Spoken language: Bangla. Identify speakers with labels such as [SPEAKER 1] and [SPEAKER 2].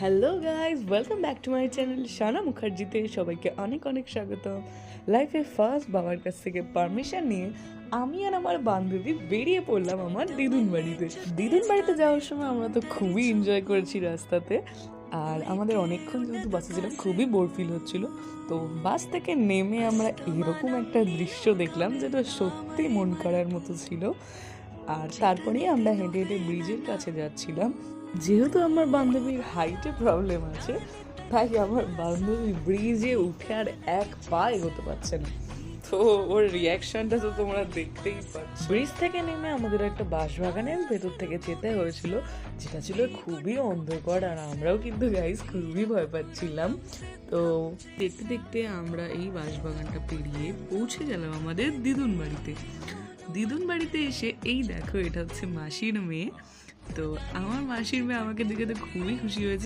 [SPEAKER 1] Hello guys, welcome back to my channel Shana মুখার্জিতে সবাইকে অনেক অনেক স্বাগত। লাইফে ফার্স্ট বাবার কাছ থেকে পারমিশন নিয়ে আমি আর আমার বান্ধবী বেরিয়ে পড়লাম আমার দিদুন বাড়িতে। দিদুন বাড়িতে যাওয়ার সময় আমরা তো খুবই এনজয় করেছি রাস্তাতে, আর আমাদের অনেকক্ষণ যেহেতু বাসে ছিলাম খুবই বোর ফিল হচ্ছিল। তো বাস থেকে নেমে আমরা এরকম একটা দৃশ্য দেখলাম যেটা সত্যি মন করার মতো ছিল। আর তারপরেই আমরা হেঁটে হেঁটে ব্রিজের কাছে যাচ্ছিলাম। যেহেতু আমার বান্ধবীর হাইটে প্রবলেম আছে, তাই আমার বান্ধবী ব্রিজে উঠে আর এক পা এগোতে পারছে না। তো ওর রিয়াকশনটা তো তোমরা দেখতেই পাচ্ছ। ব্রিজ থেকে নেমে আমাদের একটা বাঁশবাগানের ভেতর থেকে যেতে হয়েছিল, যেটা ছিল খুবই অন্ধকার, আর আমরাও কিন্তু গাইস খুবই ভয় পাচ্ছিলাম। তো দেখতে দেখতে আমরা এই বাঁশবাগানটা পেরিয়ে পৌঁছে গেলাম আমাদের দিদুন বাড়িতে। দিদুন বাড়িতে এসে এই দেখো, এটা হচ্ছে মাসির মেয়ে। তো আমার মাসির মেয়ে আমাকে দেখে তো খুবই খুশি হয়েছে।